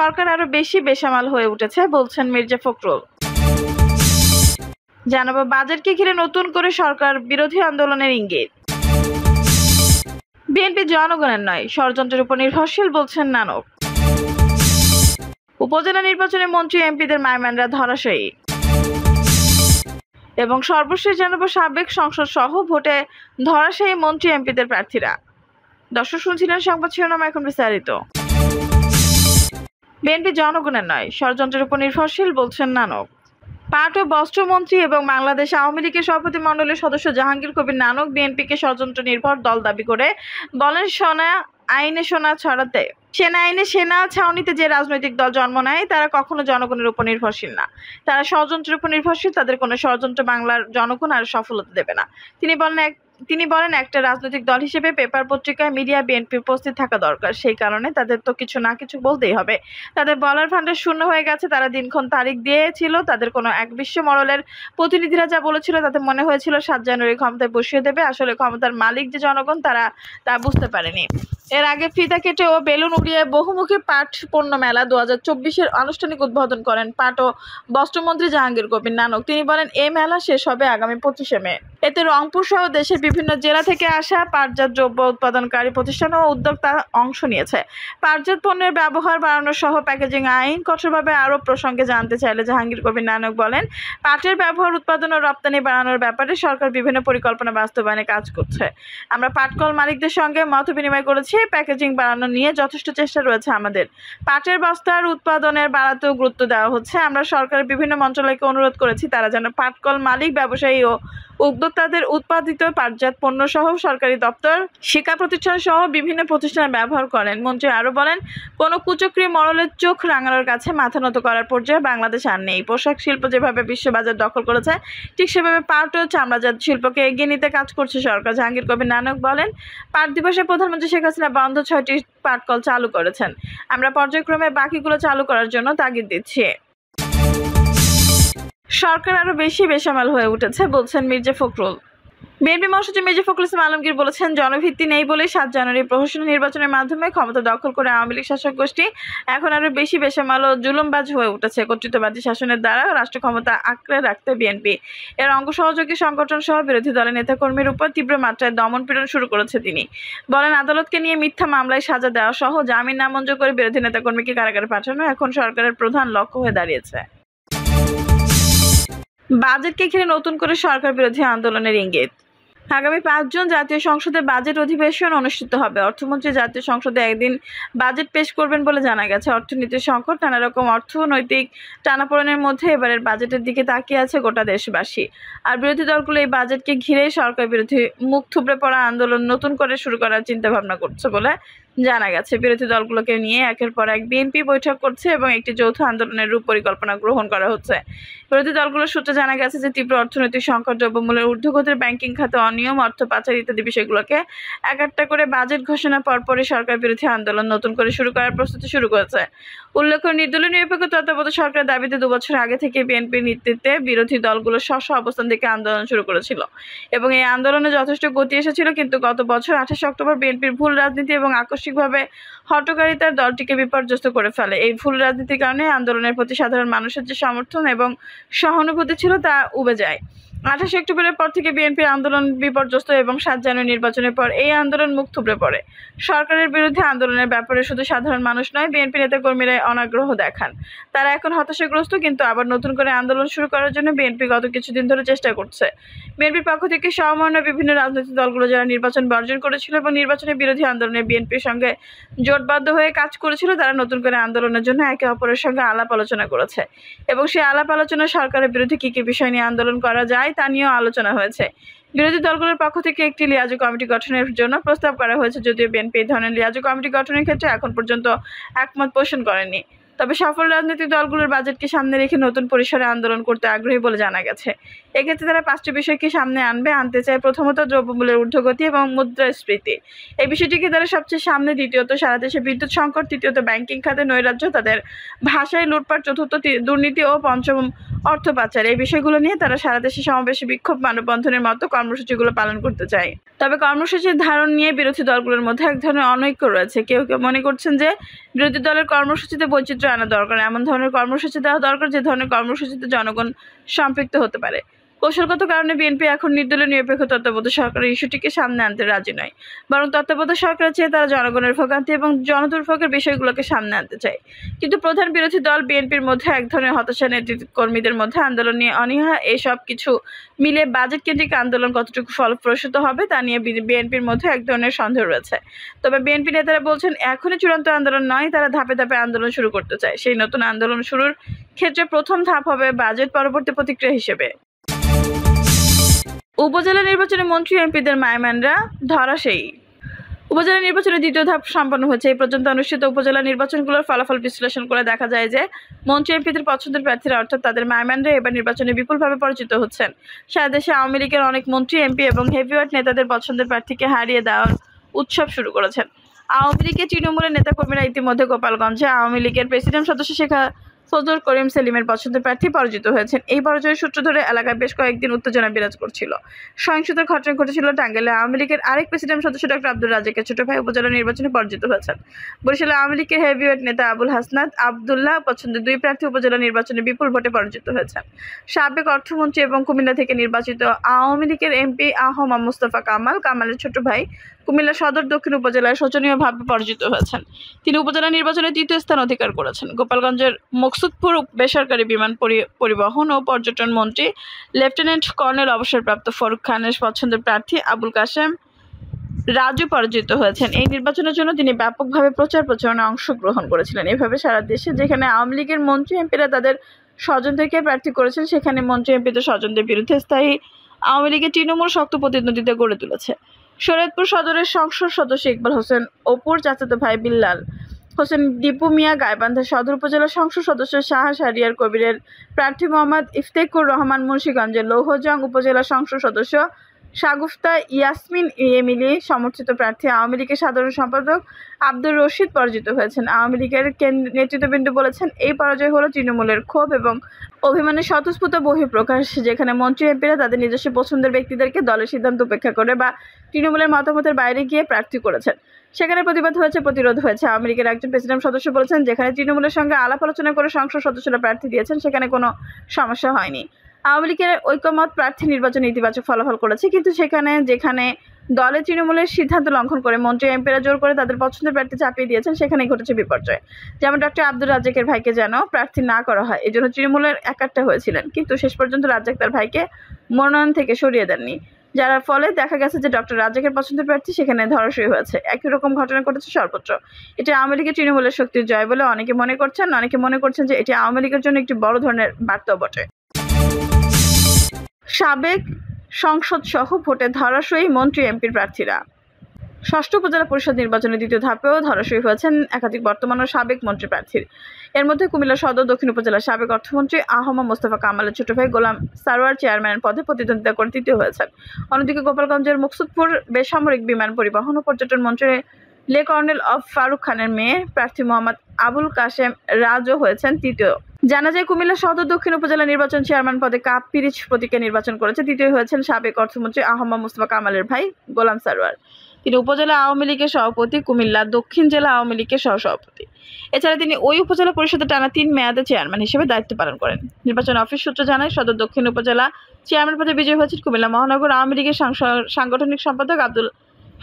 সরকার আরো বেশি বেসামাল হয়ে উঠেছে বলছেন মির্জা ফখরুল। জানাবো বাজেটকে ঘিরে নতুন করে সরকার বিরোধী আন্দোলনের ইঙ্গিত। বিএনপি জনগণের নয়, ষড়যন্ত্রের উপর নির্ভরশীল বলছেন নানক। উপজেলা নির্বাচনে মন্ত্রী এমপিদের মাইম্যানরা ধরাশয়ী। এবং সর্বশেষ জানাবো সাবেক সংসদ সহ ভোটে ধরাশয়ী মন্ত্রী এমপিদের প্রার্থীরা। দর্শক শুনছিলেন সংবাদ শিরোনাম, এখন বিস্তারিত। বিএনপি জনগণের নয়, ষড়যন্ত্রের উপর নির্ভরশীল বলছেন নানক। পাট ও বস্ত্রমন্ত্রী এবং বাংলাদেশ আওয়ামী লীগের সভাপতি মণ্ডলীর সদস্য জাহাঙ্গীর কবির নানক বিএনপিকে ষড়যন্ত্র নির্ভর দল দাবি করে বলেন, সেনা আইনে সেনা ছাউনিতে যে রাজনৈতিক দল জন্ম নেয় তারা কখনো জনগণের উপর নির্ভরশীল না, তারা ষড়যন্ত্রের উপর নির্ভরশীল। তাদের কোনো ষড়যন্ত্র বাংলার জনগণ আর সফলতা দেবে না। তিনি বলেন একটা রাজনৈতিক দল হিসেবে পেপার পত্রিকায় মিডিয়া বিএনপি উপস্থিত থাকা দরকার। সেই কারণে তাদের তো কিছু না কিছু বলতেই হবে। তাদের বলার ভান্ডার শূন্য হয়ে গেছে। তারা দিনক্ষণ তারিখ দিয়েছিল, তাদের কোনো এক বিশ্ব মডেলের প্রতিনিধিরা যা বলেছিল তাতে মনে হয়েছিল ৭ জানুয়ারি ক্ষমতায় বসিয়ে দেবে। আসলে ক্ষমতার মালিক যে জনগণ, তারা তা বুঝতে পারেনি। এর আগে ফিতা কেটে ও বেলুন উড়িয়ে বহুমুখী পাট পণ্য মেলা ২০২৪-এর আনুষ্ঠানিক উদ্বোধন করেন পাট ও বস্ত্রমন্ত্রী জাহাঙ্গীর কবির নানক। তিনি বলেন, এই মেলা শেষ হবে আগামী ২৫শে মে। এতে রংপুর সহ দেশের বিভিন্ন জেলা থেকে আসা পাটজাত দ্রব্য উৎপাদনকারী প্রতিষ্ঠান ও উদ্যোক্তা অংশ নিয়েছে। পাটজাত পণ্যের ব্যবহার বাড়ানো সহ প্যাকেজিং আইন কঠোরভাবে আরোপ প্রসঙ্গে জানতে চাইলে জাহাঙ্গীর কবির নানক বলেন, পাটের ব্যবহার, উৎপাদন ও রপ্তানি বাড়ানোর ব্যাপারে সরকার বিভিন্ন পরিকল্পনা বাস্তবায়নে কাজ করছে। আমরা পাটকল মালিকদের সঙ্গে মত বিনিময় করেছি। প্যাকেজিং বাড়ানো নিয়ে যথেষ্ট চেষ্টা রয়েছে আমাদের। পাটের বস্তার উৎপাদনের বাড়াতেও গুরুত্ব দেওয়া হচ্ছে। আমরা সরকারের বিভিন্ন মন্ত্রণালয়কে অনুরোধ করেছি তারা যেন পাটকল মালিক, ব্যবসায়ী ও উদ্যোক্তাদের উৎপাদিত পাটজাত পণ্য সহ সরকারি দপ্তর, শিক্ষা প্রতিষ্ঠান সহ বিভিন্ন প্রতিষ্ঠানে ব্যবহার করেন। মন্ত্রী আরও বলেন, কোনো কুচক্রী মরলের চোখ রাঙানোর কাছে মাথা নত করার পর্যায়ে বাংলাদেশ আর নেই। পোশাক শিল্প যেভাবে বিশ্ববাজার দখল করেছে, ঠিক সেভাবে পাট ও চামড়াজাত শিল্পকে এগিয়ে নিতে কাজ করছে সরকার। জাহাঙ্গীর কবির নানক বলেন, পাট দিবসে প্রধানমন্ত্রী শেখ হাসিনা বন্ধ ৬টি পাটকল চালু করেছেন। আমরা পর্যায়ক্রমে বাকিগুলো চালু করার জন্য তাগিদ দিচ্ছি। সরকার আরো বেশি বেসামাল হয়ে উঠেছে বলছেন মির্জা ফখরুল। বিএনপি মহাসচিব মির্জা ফখরুল ইসলাম আলমগীর বলেছেন, জনভিত্তি নেই বলেই ৭ জানুয়ারি প্রহসনী নির্বাচনের মাধ্যমে ক্ষমতা দখল করে আওয়ামী লীগ শাসক গোষ্ঠী এখন আরো বেশি বেসামাল ও জুলুমবাজ হয়ে উঠেছে। কর্তৃত্ববাদী শাসনের দ্বারা রাষ্ট্র ক্ষমতা আঁকড়ে রাখতে বিএনপি, এর অঙ্গ সহযোগী সংগঠন সহ বিরোধী দলের নেতাকর্মীর উপর তীব্র মাত্রায় দমন-পীড়ন শুরু করেছে। তিনি বলেন, আদালতকে নিয়ে মিথ্যা মামলায় সাজা দেওয়া সহ জামিন নামঞ্জুর করে বিরোধী নেতাকর্মীকে কারাগারে পাঠানো এখন সরকারের প্রধান লক্ষ্য হয়ে দাঁড়িয়েছে। বাজেটকে ঘিরে নতুন করে সরকার বিরোধী আন্দোলনের ইঙ্গিত। আগামী ৫ জুন জাতীয় সংসদে বাজেট অধিবেশন অনুষ্ঠিত হবে। অর্থমন্ত্রী জাতীয় সংসদে একদিন বাজেট পেশ করবেন বলে জানা গেছে। অর্থনীতির সংকট, নানা রকম অর্থনৈতিক টানাপোড়েনের মধ্যে এবারের বাজেটের দিকে তাকিয়ে আছে গোটা দেশবাসী। আর বিরোধী দলগুলো এই বাজেটকে ঘিরেই সরকার বিরোধী মুখ থুবড়ে পড়া আন্দোলন নতুন করে শুরু করার চিন্তাভাবনা করছে বলে জানা গেছে। বিরোধী দলগুলোকে নিয়ে একের পর এক বিএনপি বৈঠক করছে এবং একটি যৌথ আন্দোলনের রূপ পরিকল্পনা গ্রহণ করা হচ্ছে। বিরোধী দলগুলোর সূত্রে জানা গেছে যে তীব্র অর্থনৈতিক সংকট, দ্রব্যমূল্যের ঊর্ধ্বগতির, ব্যাংকিং খাতে অনিয়ম, অর্থ পাচার ইত্যাদি বিষয়গুলোকে একটা করে বাজেট ঘোষণার পরপরই সরকার বিরোধী আন্দোলন নতুন করে শুরু করার প্রস্তুতি শুরু করেছে। উল্লেখ্য, নির্দলীয় নিরপেক্ষ তত্ত্বাবধায়ক সরকারের দাবিতে 2 বছর আগে থেকে বিএনপির নেতৃত্বে বিরোধী দলগুলো স্ব অবস্থান থেকে আন্দোলন শুরু করেছিল এবং এই আন্দোলনে যথেষ্ট গতি এসেছিল। কিন্তু গত বছর 28 অক্টোবর বিএনপির ভুল রাজনীতি এবং আকস্মিকভাবে হঠকারিতার দলটিকে বিপর্যস্ত করে ফেলে। এই ভুল রাজনীতির কারণে আন্দোলনের প্রতি সাধারণ মানুষের যে সমর্থন এবং সহানুভূতি ছিল তা উবে যায়। 28 অক্টোবরের পর থেকে বিএনপির আন্দোলন বিপর্যস্ত এবং ৭ জানুয়ারি নির্বাচনের পর এই আন্দোলন মুখ থুবড়ে পড়ে। সরকারের বিরুদ্ধে আন্দোলনের ব্যাপারে শুধু সাধারণ মানুষ নয়, বিএনপি নেতাকর্মীরা অনাগ্রহ দেখান। তারা এখন হতাশাগ্রস্ত, কিন্তু আবার নতুন করে আন্দোলন শুরু করার জন্য বিএনপি গত কিছুদিন ধরে চেষ্টা করছে। বিএনপির পক্ষ থেকে সমন্বয় বিভিন্ন রাজনৈতিক দলগুলো যারা নির্বাচন বর্জন করেছিল এবং নির্বাচনের বিরোধী আন্দোলনে বিএনপির সঙ্গে জোটবদ্ধ হয়ে কাজ করেছিল, তারা নতুন করে আন্দোলনের জন্য একে অপরের সঙ্গে আলাপ আলোচনা করেছে এবং সেই আলাপ আলোচনা সরকারের বিরুদ্ধে কী কী বিষয় নিয়ে আন্দোলন করা যায় তা নিয়েও আলোচনা হয়েছে। বিরোধী দলগুলোর পক্ষ থেকে একটি লিয়াজু কমিটি গঠনের জন্য প্রস্তাব করা হয়েছে, যদিও বিএনপি এই ধরনের লিয়াজু কমিটি গঠনের ক্ষেত্রে এখন পর্যন্ত একমত পোষণ করেনি। তবে সফল রাজনৈতিক দলগুলোর বাজেটকে সামনে রেখে নতুন পরিসরে আন্দোলন করতে আগ্রহী বলে জানা গেছে। এক্ষেত্রে তারা 5টি বিষয়কে সামনে আনতে চায়। প্রথমত, দ্রব্যমূল্যের ঊর্ধ্বগতি এবং মুদ্রাস্ফীতি, এই বিষয়টিকে তারা সবচেয়ে সামনে। দ্বিতীয়ত, সারা দেশে বিদ্যুৎ সংকট। তৃতীয়ত, ব্যাংকিং খাতে নৈরাজ্য, তাদের ভাষায় লুটপাট। চতুর্থ, দুর্নীতি ও পঞ্চম, অর্থ পাচার। এই বিষয়গুলো নিয়ে তারা সারা দেশে সমাবেশে, বিক্ষোভ, মানববন্ধনের মতো কর্মসূচিগুলো পালন করতে চায়। তবে কর্মসূচির ধারণ নিয়ে বিরোধী দলগুলোর মধ্যে এক ধরনের অনৈক্য রয়েছে। কেউ কেউ মনে করছেন যে বিরোধী দলের কর্মসূচিতে বৈচিত্র্য সূত্রে আনা দরকার, এমন ধরনের কর্মসূচি দেওয়া দরকার যে ধরনের কর্মসূচিতে জনগণ সম্পৃক্ত হতে পারে। কৌশলগত কারণে বিএনপি এখন নির্দলীয় নিরপেক্ষ তত্ত্বাবধায়ক সরকারের ইস্যুটিকে সামনে আনতে রাজি নয়, বরং তত্ত্বাবধায়ক সরকারের চেয়ে তারা জনগণের ভোগান্তি এবং জনদুর্ভোগের বিষয়গুলোকে সামনে আনতে চায়। কিন্তু প্রধান বিরোধী দল বিএনপির মধ্যে এক ধরনের হতাশা, নেতৃত্বকর্মীদের মধ্যে আন্দোলন নিয়ে অনীহা, এসব কিছু মিলে বাজেট কেন্দ্রিক আন্দোলন কতটুকু ফলপ্রসূ হবে তা নিয়ে বিএনপির মধ্যে এক ধরনের সন্দেহ রয়েছে। তবে বিএনপি নেতারা বলছেন এখনই চূড়ান্ত আন্দোলন নয়, তারা ধাপে ধাপে আন্দোলন শুরু করতে চায়। সেই নতুন আন্দোলন শুরুর ক্ষেত্রে প্রথম ধাপ হবে বাজেট পরবর্তী প্রতিক্রিয়া হিসেবে উপজেলা নির্বাচনে মন্ত্রী এমপিদের মাইমানরা ধরাশায়ী। উপজেলা নির্বাচনের দ্বিতীয় ধাপ সম্পন্ন হয়েছে। এই পর্যন্ত অনুষ্ঠিত উপজেলা নির্বাচনগুলোর ফলাফল বিশ্লেষণ করে দেখা যায় যে মন্ত্রী এমপিদের পছন্দের প্রার্থীরা অর্থাৎ তাদের মাইমানরা এবার নির্বাচনে বিপুলভাবে পরিচিত হচ্ছেন। সারা দেশে আওয়ামী লীগের অনেক মন্ত্রী এমপি এবং হেভিওয়েট নেতাদের পছন্দের প্রার্থীকে হারিয়ে দেওয়ার উৎসব শুরু করেছেন। আওয়ামী লীগের তৃণমূলের নেতাকর্মীরা ইতিমধ্যে গোপালগঞ্জে আওয়ামী লীগের প্রেসিডেন্ট সদস্য শেখ ফজলুল করিম সেলিমের পছন্দের প্রার্থী পরাজিত হয়েছেন। এই পরাজয়ের সূত্র ধরে এলাকায় বেশ কয়েকদিন উত্তেজনা বিরাজ করছিল। সহিংসতার ঘটনা ঘটেছিল টাঙ্গাইলে। আওয়ামী লীগের আরেক প্রেসিডেন্ট সদস্য ডক্টর আব্দুর রাজ্জাকের ছোট ভাই উপজেলা নির্বাচনে পরাজিত হয়েছেন। বরিশালে আওয়ামী লীগের হেভিওয়েট নেতা আবুল হাসনাত আবদুল্লাহ পছন্দের দুই প্রার্থী উপজেলা নির্বাচনে বিপুল ভোটে পরাজিত হয়েছেন। সাবেক অর্থমন্ত্রী এবং কুমিল্লা থেকে নির্বাচিত আওয়ামী লীগের এমপি আহমদ মোস্তফা কামালের ছোট ভাই কুমিল্লা সদর দক্ষিণ উপজেলায় শোচনীয়ভাবে পরাজিত হয়েছেন। তিনি উপজেলা নির্বাচনে তৃতীয় স্থান অধিকার করেছেন। গোপালগঞ্জের মকসুদপুর বেসরকারি বিমান পরিবহন ও পর্যটন মন্ত্রী লেফটেন্যান্ট কর্নেল অবসরপ্রাপ্ত ফারুক খানের পছন্দের প্রার্থী আবুল কাশেম রাজু পরাজিত হয়েছেন। এই নির্বাচনের জন্য তিনি ব্যাপকভাবে প্রচারণায় অংশগ্রহণ করেছিলেন। এভাবে সারা দেশে যেখানে আওয়ামী লীগের মন্ত্রী এমপিরা তাদের স্বজনদেরকে প্রার্থী করেছেন, সেখানে মন্ত্রী এমপিদের স্বজনদের বিরুদ্ধে স্থায়ী আওয়ামী লীগের তৃণমূল শক্ত প্রতিদ্বন্দ্বিতা গড়ে তুলেছে। শরীয়তপুর সদরের সংসদ সদস্য ইকবাল হোসেন অপুর চাচাতো ভাই বিল্লাল হোসেন দীপু মিয়া, গাইবান্ধা সদর উপজেলা সংসদ সদস্য শাহ শাহরিয়ার কবিরের প্রার্থী মোহাম্মদ ইফতেকুর রহমান, মুন্সিগঞ্জের লৌহজং উপজেলা সংসদ সদস্য শাগুফতা ইয়াসমিন এমিলি সমর্থিত প্রার্থী আওয়ামী লীগের সাধারণ সম্পাদক আব্দুর রশিদ পরাজিত হয়েছেন। আওয়ামী লীগের নেতৃত্ববৃন্দ বলেছেন এই পরাজয় হলো তৃণমূলের ক্ষোভ এবং অভিমানের স্বতঃস্ফূর্ত বহিঃপ্রকাশ, যেখানে মন্ত্রী এমপিরা তাদের নিজস্ব পছন্দের ব্যক্তিদেরকে দলের সিদ্ধান্ত উপেক্ষা করে বা তৃণমূলের মতামতের বাইরে গিয়ে প্রার্থী করেছেন। সেখানে প্রতিবাদ হয়েছে, প্রতিরোধ হয়েছে। আওয়ামী লীগের একজন প্রেসিডেন্ট সদস্য বলেছেন যেখানে তৃণমূলের সঙ্গে আলাপ আলোচনা করে সংসদ সদস্যরা প্রার্থী দিয়েছেন সেখানে কোনো সমস্যা হয়নি। আওয়ামী লীগের ঐকমত্য প্রার্থী নির্বাচনে ইতিবাচক ফলাফল করেছে, কিন্তু যেখানে দলের তৃণমূলের সিদ্ধান্ত লঙ্ঘন করে মন্ত্রী এমপিরা জোর করে তাদের পছন্দের প্রার্থী চাপিয়ে দিয়েছেন, সেখানেই ঘটেছে বিপর্যয়। যেমন ডক্টর আব্দুর রাজ্জাকের ভাইকে যেন প্রার্থী না করা হয়, এজন্য তৃণমূলের একাট্টা হয়েছিলেন, কিন্তু শেষ পর্যন্ত রাজ্জাক তার ভাইকে মনোনয়ন থেকে সরিয়ে দেননি, যার ফলে দেখা গেছে যে ডক্টর রাজ্জাকের পছন্দের প্রার্থী সেখানে ধরাশায়ী হয়েছে। একই রকম ঘটনা ঘটেছে সর্বত্র। এটি আওয়ামী লীগের তৃণমূলের শক্তির জয় বলে অনেকে মনে করছেন যে এটি আওয়ামী লীগের জন্য একটি বড় ধরনের বার্তাও বটে। সাবেক সংসদ সহ ভোটে ধরাশায়ী মন্ত্রী এমপির প্রার্থীরা। ষষ্ঠ উপজেলা পরিষদ নির্বাচনের দ্বিতীয় ধাপেও ধরাশায়ী হয়েছেন একাধিক বর্তমান ও সাবেক মন্ত্রী প্রার্থীর। এর মধ্যে কুমিল্লা সদর দক্ষিণ উপজেলার সাবেক অর্থমন্ত্রী আহমদ মোস্তফা কামালের ছোট ভাই গোলাম সারোয়ার চেয়ারম্যানের পদে প্রতিদ্বন্দ্বিতা করে তৃতীয় হয়েছেন। অন্যদিকে গোপালগঞ্জের মকসুদপুর বেসামরিক বিমান পরিবহন ও পর্যটন মন্ত্রী লে কর্নেল অফ ফারুক খানের মেয়ে প্রার্থী মোহাম্মদ আবুল কাশেম রাজও হয়েছেন তৃতীয়। জানা যায় কুমিল্লা সদর দক্ষিণ উপজেলা নির্বাচন চেয়ারম্যান পদে কাপ পিরিচ প্রতীকে নির্বাচন করেছে। তৃতীয় হয়েছেন সাবেক অর্থমন্ত্রী আহমদ মোস্তফা কামালের ভাই গোলাম সারোয়ার। তিনি উপজেলা আওয়ামী লীগের সভাপতি, কুমিল্লা দক্ষিণ জেলা আওয়ামী লীগের সহসভাপতি। এছাড়া তিনি ওই উপজেলা পরিষদের টানা 3 মেয়াদে চেয়ারম্যান হিসেবে দায়িত্ব পালন করেন। নির্বাচন অফিস সূত্র জানায় সদর দক্ষিণ উপজেলা চেয়ারম্যান পদে বিজয়ী হয়েছেন কুমিল্লা মহানগর আওয়ামী লীগের সাংগঠনিক সম্পাদক আব্দুল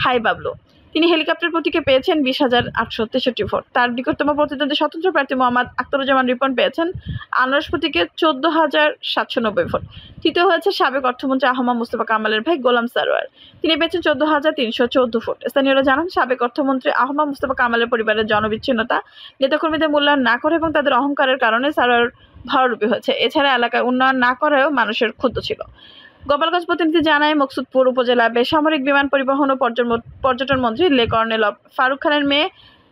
হাই বাবলু। তিনি হেলিকপ্টার প্রতীকে পেয়েছেন 20,863 ভোট। তার নিকটতম প্রতিদ্বন্দ্বী স্বতন্ত্র প্রার্থী মোহাম্মদ আখতারুজ্জামান রিপন পেয়েছেন আনারস প্রতীকে 14,790 ভোট। তৃতীয় হয়েছে সাবেক অর্থমন্ত্রী আহমদ মোস্তফা কামালের ভাই গোলাম সারোয়ার। তিনি পেয়েছেন 14,314 ভোট। স্থানীয়রা জানান সাবেক অর্থমন্ত্রী আহমদ মোস্তফা কামালের পরিবারের জনবিচ্ছিন্নতা, নেতাকর্মীদের মূল্যায়ন না করে এবং তাদের অহংকারের কারণে সারোয়ার ভরাডুবি হয়েছে। এছাড়া এলাকায় উন্নয়ন না করেও মানুষের ক্ষুব্ধ ছিল। গোপালগঞ্জ প্রতিনিধি জানায় মকসুদপুর উপজেলা বেসামরিক বিমান পরিবহন ও পর্যটন মন্ত্রী লে কর্নেল অফ ফারুক খানের মেয়ে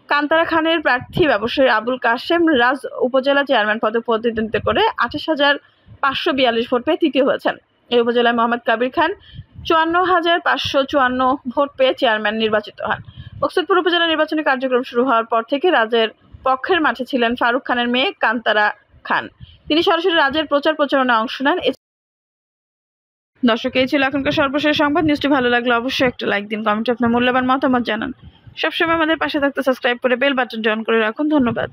কান্তারা খানের প্রার্থী ব্যবসায়ী আবুল কাশেম রাজ উপজেলা চেয়ারম্যান পদে প্রতিদ্বন্দ্বিতা করে 28,542 ভোট পেয়ে তৃতীয় হয়েছেন। এই উপজেলায় মোহাম্মদ কাবির খান 54,554 ভোট পেয়ে চেয়ারম্যান নির্বাচিত হন। মকসুদপুর উপজেলা নির্বাচনী কার্যক্রম শুরু হওয়ার পর থেকে রাজের পক্ষের মাঠে ছিলেন ফারুক খানের মেয়ে কান্তারা খান। তিনি সরাসরি রাজের প্রচারণায় অংশ নেন। দর্শক, এই ছিল এখনকার সর্বশেষ সংবাদ। নিউজটি ভালো লাগলে অবশ্যই একটা লাইক দিন, কমেন্টে আপনার মূল্যবান মতামত জানান। সবসময় আমাদের পাশে থাকতে সাবস্ক্রাইব করে বেল বাটনটি অন করে রাখুন। ধন্যবাদ।